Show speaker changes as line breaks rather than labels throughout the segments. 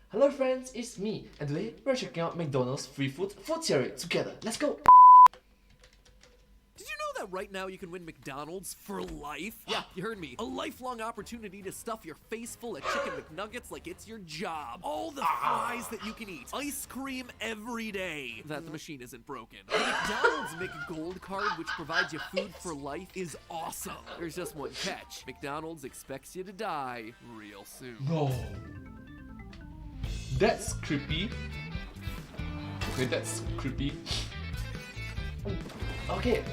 Hello friends, it's me, and today we're checking out McDonald's free food theory together. Let's go!
Did you know that right now you can win McDonald's for life? Yeah, you heard me. A lifelong opportunity to stuff your face full of chicken McNuggets like it's your job. All the fries that you can eat. Ice cream every day. That the machine isn't broken. The McDonald's McGold card, which provides you food for life, is awesome. There's just one catch. McDonald's expects you to die real soon.
No. That's creepy. Okay, that's creepy. Okay.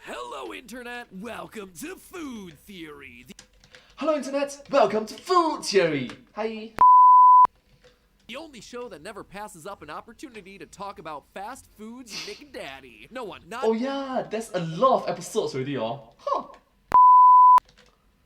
Hello, Internet. Welcome to Food Theory.
Hello Internet, welcome to Food Theory. Hi.
The only show that never passes up an opportunity to talk about fast food's McDaddy. No one, not
Oh yeah, there's a lot of episodes already, Huh.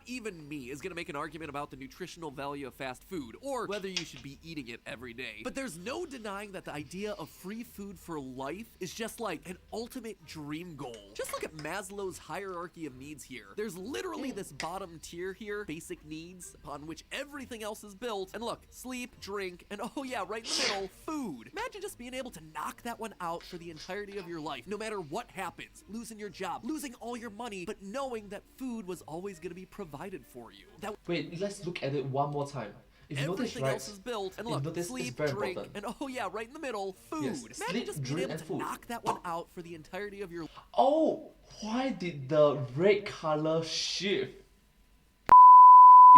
even me, is gonna make an argument about the nutritional value of fast food, or whether you should be eating it every day. But there's no denying that the idea of free food for life is just like an ultimate dream goal. Just look at Maslow's hierarchy of needs here. There's literally this bottom tier here, basic needs, upon which everything else is built. And look, sleep, drink, and oh yeah, right in the middle, food. Imagine just being able to knock that one out for the entirety of your life, no matter what happens. Losing your job, losing all your money, but knowing that food was always gonna be provided for you. That
Wait, let's look at it one more time. If you notice,
everything
right,
else is built, and
if you
look,
notice,
sleep,
it's very
drink,
important.
and oh yeah, right in the middle, food.
Yes,
Imagine
sleep,
just being
drink,
able
and
to
food.
knock that one out for the entirety of your life.
Oh, why did the red color shift?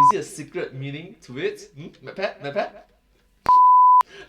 Is it a secret meaning to it? MatPat?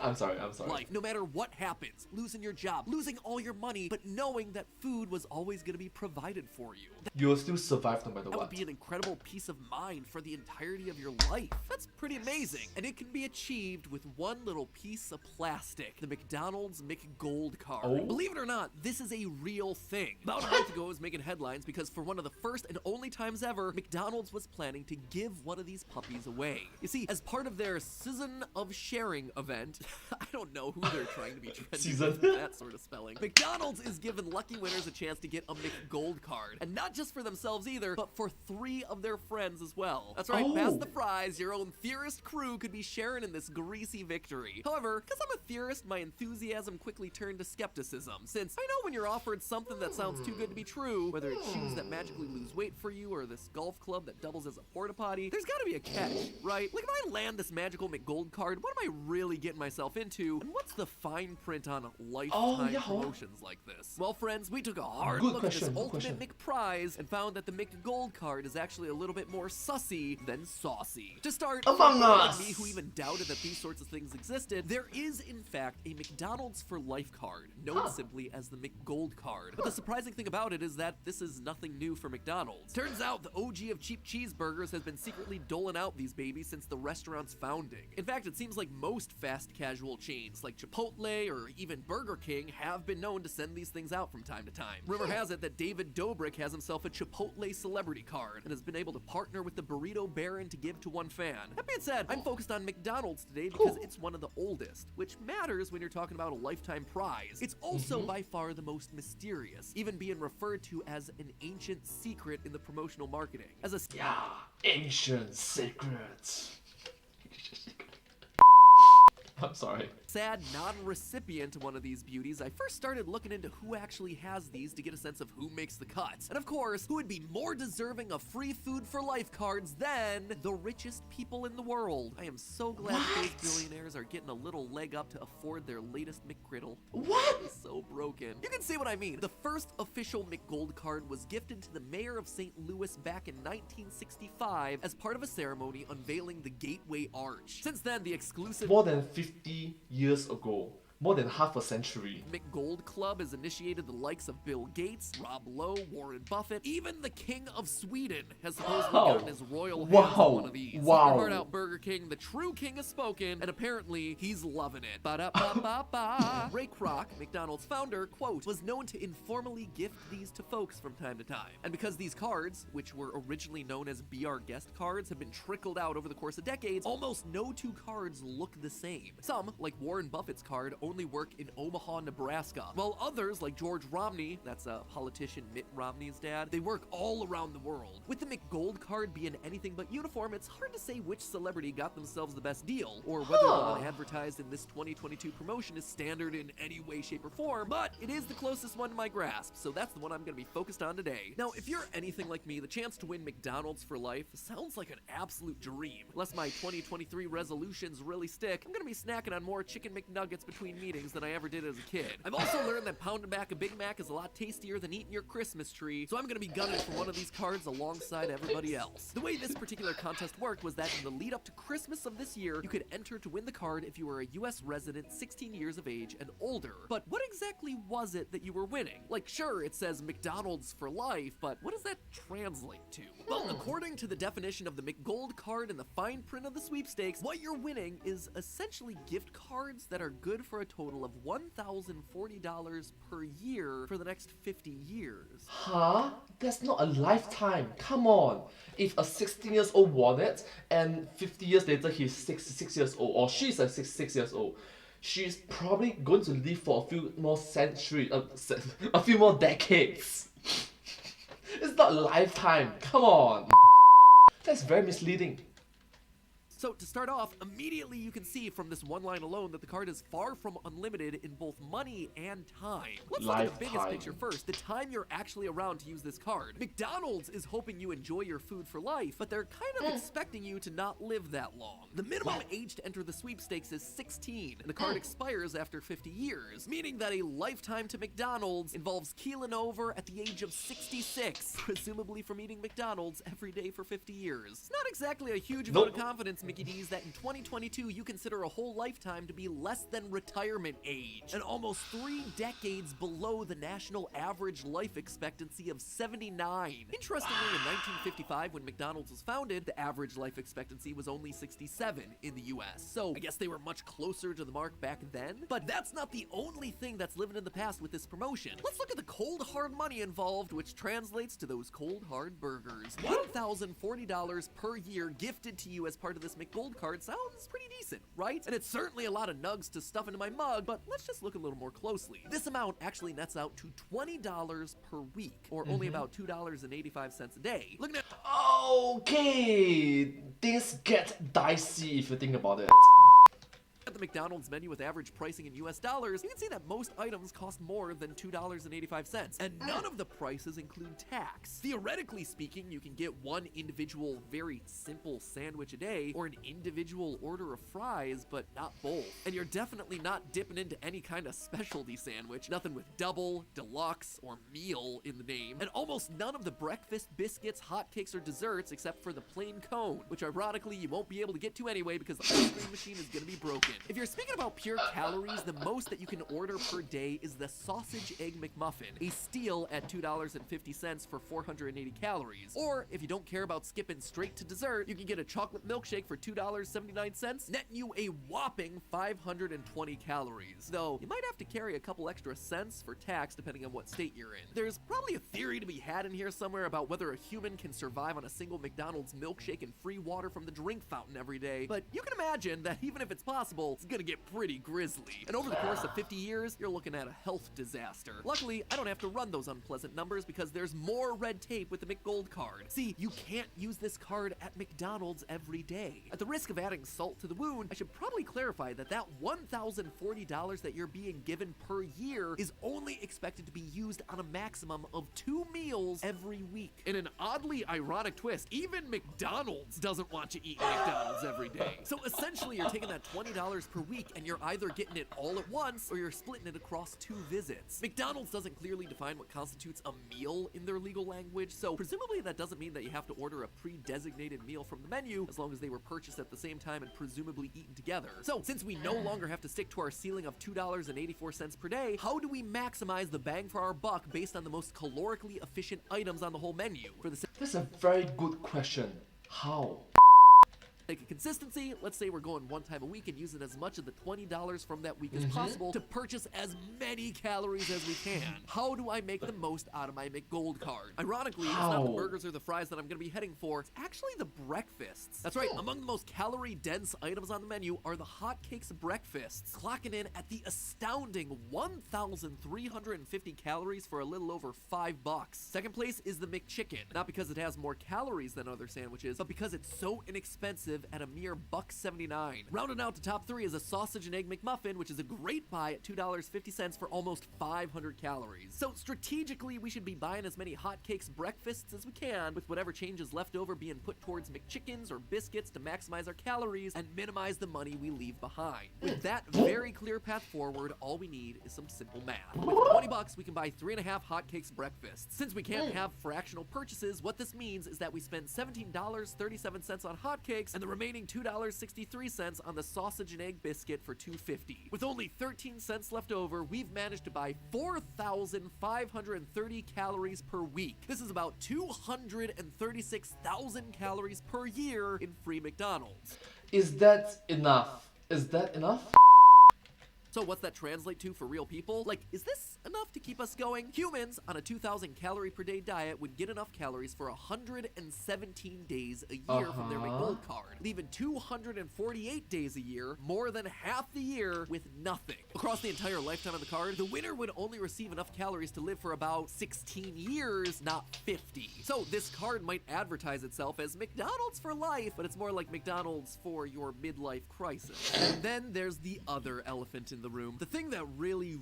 I'm sorry.
Life, no matter what happens, losing your job, losing all your money, but knowing that food was always going to be provided for you.
You'll still survive no matter
That would
what.
be an incredible peace of mind for the entirety of your life. That's pretty amazing. And it can be achieved with one little piece of plastic, the McDonald's McGold card.
Oh?
Believe it or not, this is a real thing. About a month ago, it was making headlines because for one of the first and only times ever, McDonald's was planning to give one of these puppies away. You see, as part of their Season of Sharing event, I don't know who they're trying to be trendy
Season.
with that sort of spelling. McDonald's is giving lucky winners a chance to get a McGold card. And not just for themselves either, but for 3 of their friends as well. That's right,
Oh.
pass the fries, your own theorist crew could be sharing in this greasy victory. However, because I'm a theorist, my enthusiasm quickly turned to skepticism, since I know when you're offered something that sounds too good to be true, whether it's shoes that magically lose weight for you or this golf club that doubles as a porta potty, there's gotta be a catch, right? Like if I land this magical McGold card, what am I really getting myself into? And what's the fine print on lifetime
yeah.
promotions like this? Well, friends, we took a hard
Good
look
question,
at this
good
ultimate
question.
McPrize and found that the McGold card is actually a little bit more sussy than saucy. To start,
Among
for people
Us!
like me who even doubted that these sorts of things existed, there is in fact a McDonald's for life card, known simply as the McGold card. But the surprising thing about it is that this is nothing new for McDonald's. Turns out the OG of cheap cheeseburgers has been secretly doling out these babies since the restaurant's founding. In fact, it seems like most fast casual chains like Chipotle or even Burger King have been known to send these things out from time to time. Rumor has it that David Dobrik has himself a Chipotle celebrity card and has been able to partner with the Burrito Baron to give to one fan. That being said, I'm focused on McDonald's today because it's one of the oldest, which matters when you're talking about a lifetime prize. It's also by far the most mysterious, even being referred to as an ancient secret in the promotional marketing. As a
Yeah, ancient secrets. I'm sorry.
sad non-recipient to one of these beauties, I first started looking into who actually has these to get a sense of who makes the cuts. And of course, who would be more deserving of free food for life cards than the richest people in the world. I am so glad that those billionaires are getting a little leg up to afford their latest McGriddle.
What?
It's so broken. You can see what I mean. The first official McGold card was gifted to the mayor of St. Louis back in 1965 as part of a ceremony unveiling the Gateway Arch. Since then, the exclusive
More than 50 years ago. More than half a century.
McGold Club has initiated the likes of Bill Gates, Rob Lowe, Warren Buffett, even the King of Sweden has supposedly gotten his royal hands on one of these. Keep your heart out, Burger King. The true king has spoken, and apparently he's loving it. Ba-da-ba-ba-ba. Ray Kroc, McDonald's founder, quote, was known to informally gift these to folks from time to time. And because these cards, which were originally known as Be Our Guest cards, have been trickled out over the course of decades, almost no two cards look the same. Some, like Warren Buffett's card, only work in Omaha, Nebraska, while others, like George Romney, that's a politician Mitt Romney's dad, they work all around the world. With the McGold gold card be in anything but uniform, it's hard to say which celebrity got themselves the best deal, or whether the one advertised in this 2022 promotion is standard in any way, shape, or form, but it is the closest one to my grasp, so that's the one I'm gonna be focused on today. Now, if you're anything like me, the chance to win McDonald's for life sounds like an absolute dream. Unless my 2023 resolutions really stick, I'm gonna be snacking on more chicken McNuggets between meetings than I ever did as a kid. I've also learned that pounding back a Big Mac is a lot tastier than eating your Christmas tree, so I'm gonna be gunning for one of these cards alongside everybody else. The way this particular contest worked was that in the lead up to Christmas of this year, you could enter to win the card if you were a US resident 16 years of age and older. But what exactly was it that you were winning? Like, sure, it says McDonald's for life, but what does that translate to? Well, according to the definition of the McGold card and the fine print of the sweepstakes, what you're winning is essentially gift cards that are good for a total of $1,040 per year for the next 50 years.
Huh? That's not a lifetime. Come on. If a 16 years old won it and 50 years later he's 66 years old or she's 66 years old, she's probably going to live for a few more centuries, a few more decades. It's not a lifetime. Come on. That's very misleading.
So to start off, immediately you can see from this one line alone that the card is far from unlimited in both money and time. Let's look at the biggest picture first, the time you're actually around to use this card. McDonald's is hoping you enjoy your food for life, but they're kind of expecting you to not live that long. The minimum age to enter the sweepstakes is 16, and the card expires after 50 years, meaning that a lifetime to McDonald's involves keeling over at the age of 66, presumably from eating McDonald's every day for 50 years. It's not exactly a huge vote of confidence, Mickey D's, that in 2022 you consider a whole lifetime to be less than retirement age, and almost 3 decades below the national average life expectancy of 79. Interestingly, in 1955, when McDonald's was founded, the average life expectancy was only 67 in the US, so I guess they were much closer to the mark back then. But that's not the only thing that's living in the past with this promotion. Let's look at the cold hard money involved, which translates to those cold hard burgers. $1,040 per year gifted to you as part of this McGold card sounds pretty decent, right? And it's certainly a lot of nugs to stuff into my mug, but let's just look a little more closely. This amount actually nets out to $20 per week, or only about $2.85 a day. Looking at
Okay, things get dicey if you think about it.
the McDonald's menu with average pricing in US dollars, you can see that most items cost more than $2.85, and none of the prices include tax. Theoretically speaking, you can get one individual, very simple sandwich a day, or an individual order of fries, but not both. And you're definitely not dipping into any kind of specialty sandwich, nothing with double, deluxe, or meal in the name, and almost none of the breakfast biscuits, hotcakes, or desserts except for the plain cone, which ironically you won't be able to get to anyway because the ice cream machine is gonna be broken. If you're speaking about pure calories, the most that you can order per day is the sausage egg McMuffin, a steal at $2.50 for 480 calories. Or if you don't care about skipping straight to dessert, you can get a chocolate milkshake for $2.79, netting you a whopping 520 calories. Though you might have to carry a couple extra cents for tax depending on what state you're in. There's probably a theory to be had in here somewhere about whether a human can survive on a single McDonald's milkshake and free water from the drink fountain every day, but you can imagine that even if it's possible, it's gonna get pretty grisly. And over the course of 50 years, you're looking at a health disaster. Luckily, I don't have to run those unpleasant numbers because there's more red tape with the McGold card. See, you can't use this card at McDonald's every day. At the risk of adding salt to the wound, I should probably clarify that that $1,040 that you're being given per year is only expected to be used on a maximum of 2 meals every week. In an oddly ironic twist, even McDonald's doesn't want you eating McDonald's every day. So essentially, you're taking that $20 per week and you're either getting it all at once or you're splitting it across 2 visits. McDonald's doesn't clearly define what constitutes a meal in their legal language, so presumably that doesn't mean that you have to order a pre-designated meal from the menu as long as they were purchased at the same time and presumably eaten together. So since we no longer have to stick to our ceiling of $2.84 per day, how do we maximize the bang for our buck based on the most calorically efficient items on the whole menu?
That's a very good question. How?
Take a consistency, let's say we're going one time a week and using as much of the $20 from that week as possible to purchase as many calories as we can. How do I make the most out of my McGold card? Ironically, it's not the burgers or the fries that I'm gonna be heading for, it's actually the breakfasts. That's right, among the most calorie-dense items on the menu are the hotcakes breakfasts, clocking in at the astounding 1,350 calories for a little over $5. Second place is the McChicken, not because it has more calories than other sandwiches, but because it's so inexpensive at a mere $1.79. Rounding out the top three is a sausage and egg McMuffin, which is a great buy at $2.50 for almost 500 calories. So strategically, we should be buying as many hotcakes breakfasts as we can, with whatever change is left over being put towards McChickens or biscuits to maximize our calories and minimize the money we leave behind. With that very clear path forward, all we need is some simple math. With $20, we can buy 3.5 hotcakes breakfasts. Since we can't have fractional purchases, what this means is that we spend $17.37 on hotcakes and the remaining $2.63 on the sausage and egg biscuit for $2.50. With only 13 cents left over, we've managed to buy 4,530 calories per week. This is about 236,000 calories per year in free McDonald's.
Is that enough? Is that enough?
So what's that translate to for real people? Like, is this enough to keep us going? Humans on a 2,000 calorie per day diet would get enough calories for 117 days a year from their McGold card, leaving 248 days a year, more than half the year, with nothing. Across the entire lifetime of the card, the winner would only receive enough calories to live for about 16 years, not 50. So this card might advertise itself as McDonald's for life, but it's more like McDonald's for your midlife crisis. And then there's the other elephant in the room. The thing that really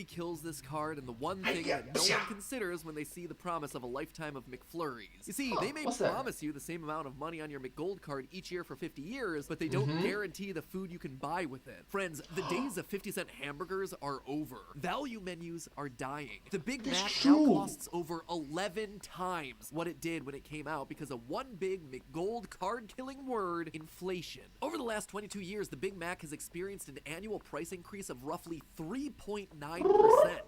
kills this card, and the one thing that no one considers when they see the promise of a lifetime of McFlurries. You see, they may promise you the same amount of money on your McGold card each year for 50 years, but they don't guarantee the food you can buy with it. Friends, the days of 50-cent hamburgers are over. Value menus are dying. The Big Mac now costs over 11 times what it did when it came out because of one big McGold card-killing word, inflation. Over the last 22 years, the Big Mac has experienced an annual price increase of roughly 3.9%,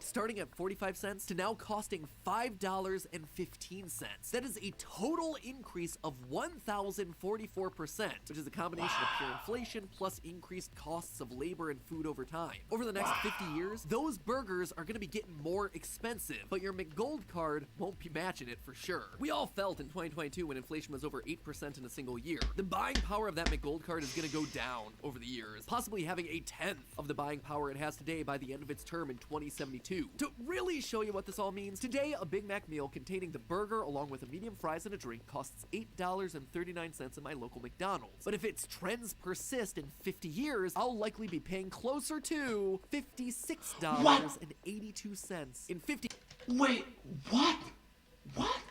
starting at 45 cents to now costing $5.15. That is a total increase of 1,044%, which is a combination of pure inflation plus increased costs of labor and food over time. Over the next 50 years, those burgers are going to be getting more expensive, but your McGold card won't be matching it for sure. We all felt in 2022 when inflation was over 8% in a single year. The buying power of that McGold card is going to go down over the years, possibly having a tenth of the buying power it has today by the end of its term in 2072. To really show you what this all means, today a Big Mac meal containing the burger along with a medium fries and a drink costs $8.39 at my local McDonald's. But if its trends persist in 50 years, I'll likely be paying closer to $56.82 in 50.
Wait, what? What?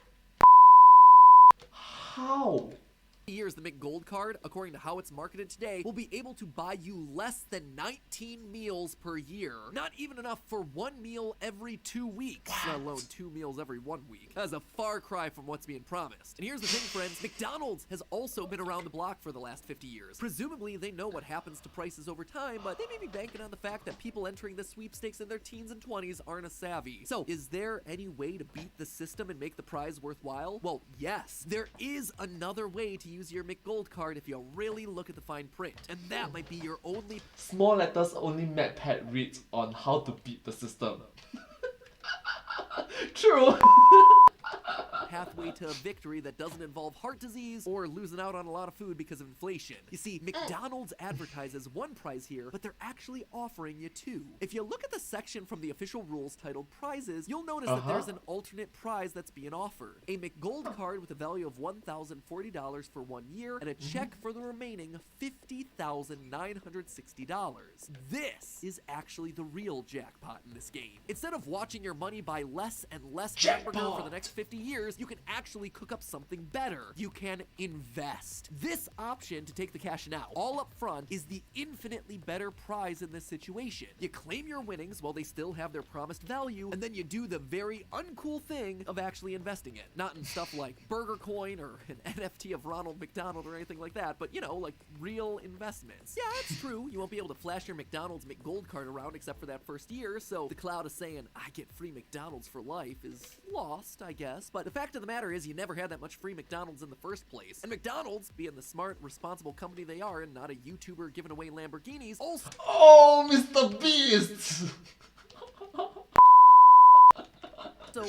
How?
Years, the McGold card, according to how it's marketed today, will be able to buy you less than 19 meals per year. Not even enough for one meal every 2 weeks, let alone 2 meals every 1 week. That is a far cry from what's being promised. And here's the thing, friends, McDonald's has also been around the block for the last 50 years. Presumably, they know what happens to prices over time, but they may be banking on the fact that people entering the sweepstakes in their teens and 20s aren't as savvy. So, is there any way to beat the system and make the prize worthwhile? Well, yes. There is another way to use your McGold card if you really look at the fine print, and that might be your only
small letters only MatPat reads on how to beat the system. True.
pathway to a victory that doesn't involve heart disease or losing out on a lot of food because of inflation. You see, McDonald's advertises one prize here, but they're actually offering you two. If you look at the section from the official rules titled Prizes, you'll notice that there's an alternate prize that's being offered. A McGold card with a value of $1,040 for 1 year and a check for the remaining $50,960. This is actually the real jackpot in this game. Instead of watching your money buy less and less hamburger for the next 50 years, you can actually cook up something better. You can invest. This option to take the cash now, all up front, is the infinitely better prize in this situation. You claim your winnings while they still have their promised value, and then you do the very uncool thing of actually investing it. Not in stuff like Burger Coin or an NFT of Ronald McDonald or anything like that, but you know, like real investments. Yeah, it's true. You won't be able to flash your McDonald's McGold card around except for that first year, so the cloud of saying, I get free McDonald's for life is lost, I guess. But the fact fact of the matter is you never had that much free McDonald's in the first place. And McDonald's, being the smart, responsible company they are and not a YouTuber giving away Lamborghinis, also
Oh, Mr. Beast!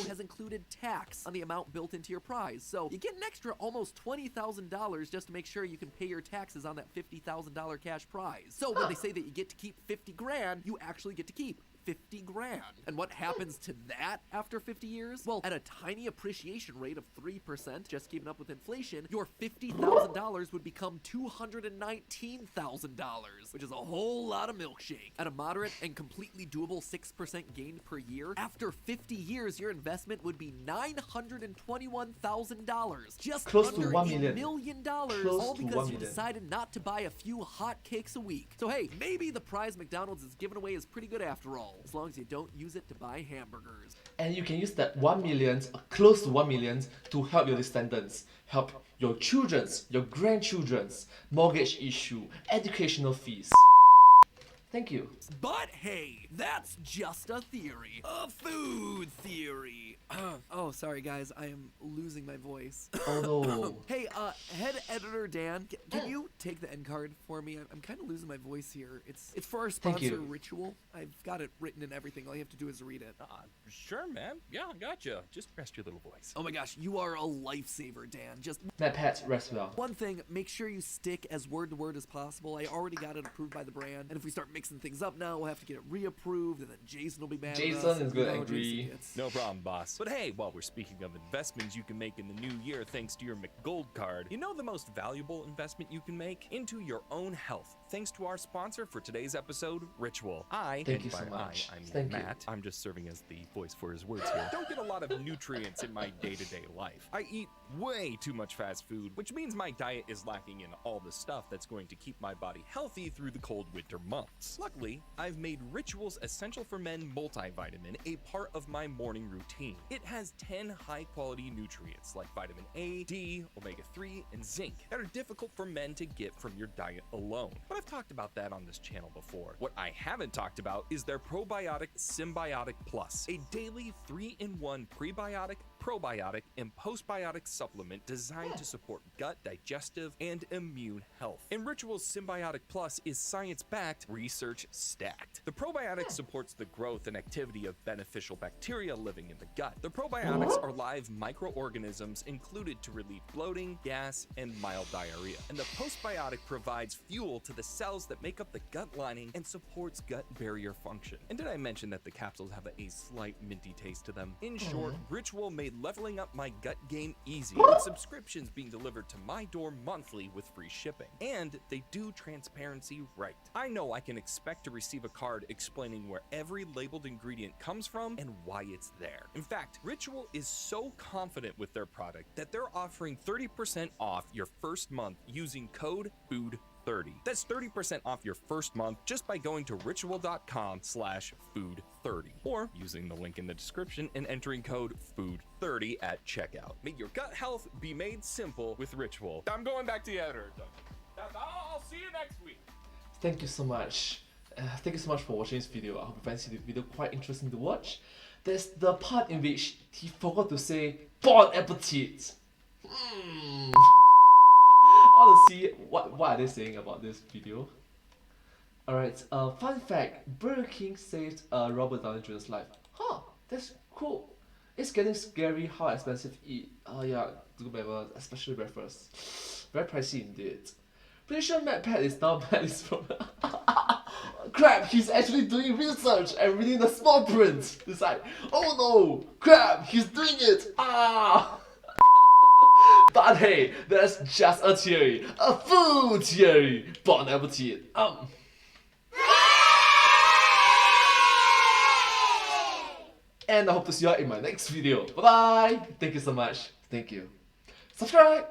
has included tax on the amount built into your prize. So you get an extra almost $20,000 just to make sure you can pay your taxes on that $50,000 cash prize. So when they say that you get to keep 50 grand, you actually get to keep 50 grand. And what happens to that after 50 years? Well, at a tiny appreciation rate of 3%, just keeping up with inflation, your $50,000 would become $219,000, which is a whole lot of milkshake. At a moderate and completely doable 6% gain per year, after 50 years, your investment would be $921,000. Just
Close to
under
$1
$1
million.
million,
Close
all
to
because
$1
you
million.
decided not to buy a few hot cakes a week. So hey, maybe the prize McDonald's is giving away is pretty good after all, as long as you don't use it to buy hamburgers.
And you can use that 1 million, close to 1 million, to help your descendants, help your children's, your grandchildren's mortgage issue, educational fees. Thank you.
But hey, that's just a theory. A food theory. Oh, sorry guys, I am losing my voice.
Oh no.
Hey, head editor Dan, can you take the end card for me? I'm kind of losing my voice here. It's for our
Thank
sponsor,
you.
Ritual. I've got it written and everything. All you have to do is read it.
Sure, man. Yeah, I gotcha. Just rest your little voice.
Oh my gosh, you are a lifesaver, Dan. Just
MatPat, rest well.
one thing, make sure you stick as word to word as possible. I already got it approved by the brand, and if we start mixing things up now, we'll have to get it reapproved, and then Jason will be mad at us.
Jason is gonna
You know,
agree.
Jason gets-
No problem, boss. But hey, while we're speaking of investments you can make in the new year thanks to your McGold card, you know the most valuable investment you can make? Into your own health. Thanks to our sponsor for today's episode, Ritual.
Thank
and
you so
by
much.
I mean
Thank you.
Matt, I'm just serving as the voice for his words here. Don't get a lot of nutrients in my day-to-day life. I eat way too much fast food, which means my diet is lacking in all the stuff that's going to keep my body healthy through the cold winter months. Luckily, I've made Ritual's Essential for Men multivitamin a part of my morning routine. It has 10 high-quality nutrients like vitamin A, D, omega-3, and zinc that are difficult for men to get from your diet alone. But I've talked about that on this channel before. What I haven't talked about is their probiotic Symbiotic Plus, a daily 3-in-1 prebiotic, probiotic, and postbiotic supplement designed to support gut, digestive, and immune health. And Ritual's Symbiotic Plus is science-backed, research-stacked. The probiotic supports the growth and activity of beneficial bacteria living in the gut. The probiotics are live microorganisms included to relieve bloating, gas, and mild diarrhea. And the postbiotic provides fuel to the cells that make up the gut lining and supports gut barrier function. And did I mention that the capsules have a slight minty taste to them? In short, Ritual made leveling up my gut game easy, with subscriptions being delivered to my door monthly with free shipping. And they do transparency right. I know I can expect to receive a card explaining where every labeled ingredient comes from and why it's there. In fact, Ritual is so confident with their product that they're offering 30% off your first month using code FOOD30. That's 30% off your first month just by going to ritual.com/food30 or using the link in the description and entering code FOOD30 at checkout. May your gut health be made simple with Ritual. I'm going back to the editor. I'll see you next week.
Thank you so much. Thank you so much for watching this video. I hope you find this video quite interesting to watch. There's the part in which he forgot to say Bon Appetit. I want to see what are they saying about this video. Alright, fun fact, Burger King saved Robert Downey Jr.'s life. Huh, that's cool. It's getting scary how expensive eat. Yeah, do remember, especially breakfast. Very pricey indeed. Pretty sure MatPat is now bad from crap, he's actually doing research and reading the small print. It's like, oh no, crap, he's doing it. But hey, that's just a theory, a food theory. Bon appetit. And I hope to see you all in my next video. Bye bye. Thank you so much. Thank you. Subscribe.